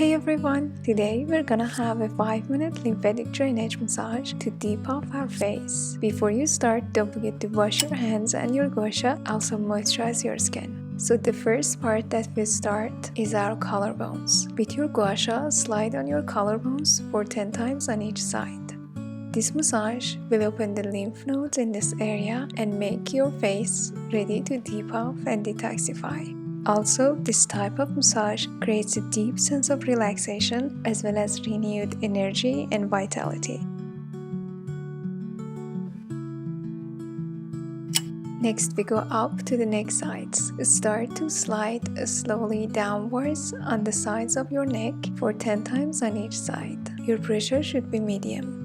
Hey everyone! Today we're gonna have a 5-minute lymphatic drainage massage to depuff our face. Before you start, don't forget to wash your hands and your Gua Sha, also moisturize your skin. So the first part that we start is our collarbones. With your Gua Sha, slide on your collarbones for 10 times on each side. This massage will open the lymph nodes in this area and make your face ready to depuff and detoxify. Also, this type of massage creates a deep sense of relaxation as well as renewed energy and vitality. Next, we go up to the neck sides. Start to slide slowly downwards on the sides of your neck for 10 times on each side. Your pressure should be medium.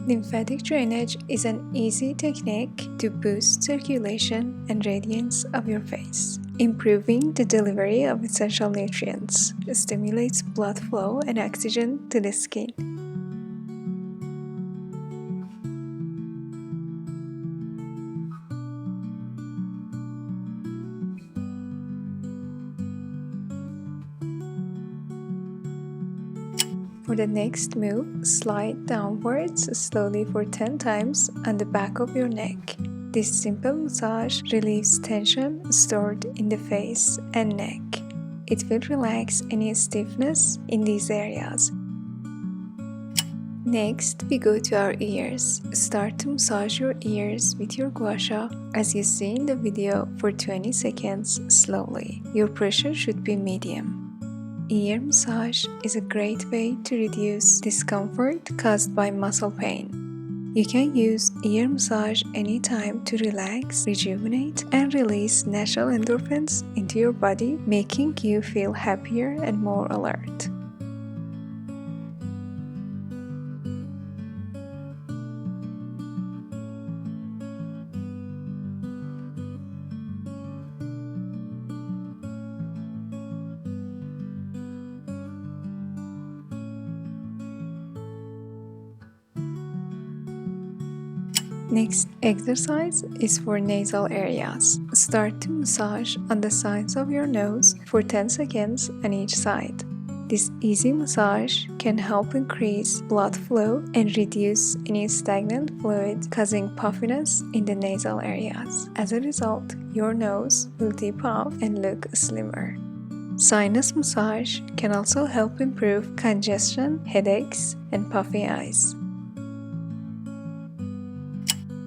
Lymphatic drainage is an easy technique to boost circulation and radiance of your face, improving the delivery of essential nutrients, stimulates blood flow and oxygen to the skin. For the next move, slide downwards slowly for 10 times on the back of your neck. This simple massage relieves tension stored in the face and neck. It will relax any stiffness in these areas. Next, we go to our ears. Start to massage your ears with your Gua Sha as you see in the video for 20 seconds slowly. Your pressure should be medium. Ear massage is a great way to reduce discomfort caused by muscle pain. You can use ear massage anytime to relax, rejuvenate, and release natural endorphins into your body, making you feel happier and more alert. Next exercise is for nasal areas. Start to massage on the sides of your nose for 10 seconds on each side. This easy massage can help increase blood flow and reduce any stagnant fluid causing puffiness in the nasal areas. As a result, your nose will depuff and look slimmer. Sinus massage can also help improve congestion, headaches, and puffy eyes.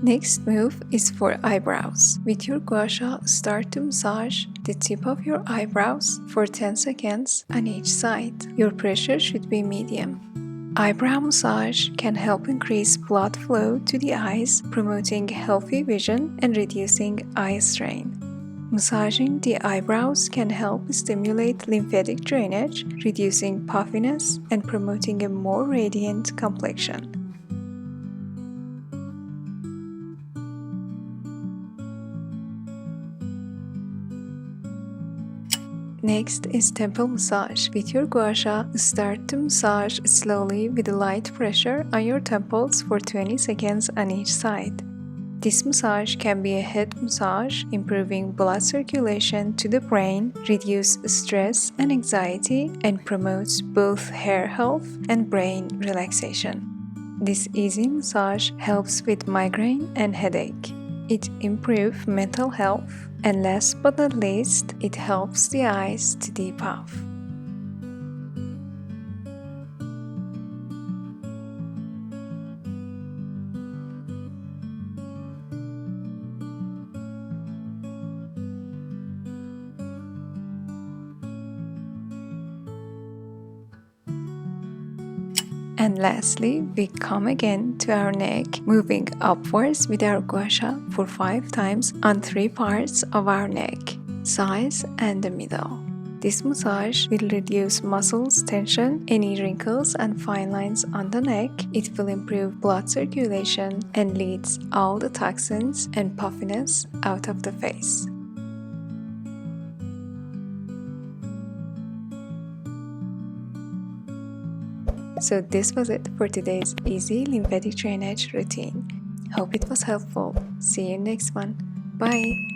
Next move is for eyebrows. With your Gua Sha, start to massage the tip of your eyebrows for 10 seconds on each side. Your pressure should be medium. Eyebrow massage can help increase blood flow to the eyes, promoting healthy vision and reducing eye strain. Massaging the eyebrows can help stimulate lymphatic drainage, reducing puffiness and promoting a more radiant complexion. Next is temple massage. With your Gua Sha, start to massage slowly with light pressure on your temples for 20 seconds on each side. This massage can be a head massage, improving blood circulation to the brain, reduce stress and anxiety, and promotes both hair health and brain relaxation. This easy massage helps with migraine and headache. It improves mental health, and last but not least, it helps the eyes to depuff. And lastly, we come again to our neck, moving upwards with our Gua Sha for 5 times on 3 parts of our neck, sides and the middle. This massage will reduce muscles tension, any wrinkles and fine lines on the neck. It will improve blood circulation and leads all the toxins and puffiness out of the face. So this was it for today's easy lymphatic drainage routine. Hope it was helpful. See you next one. Bye!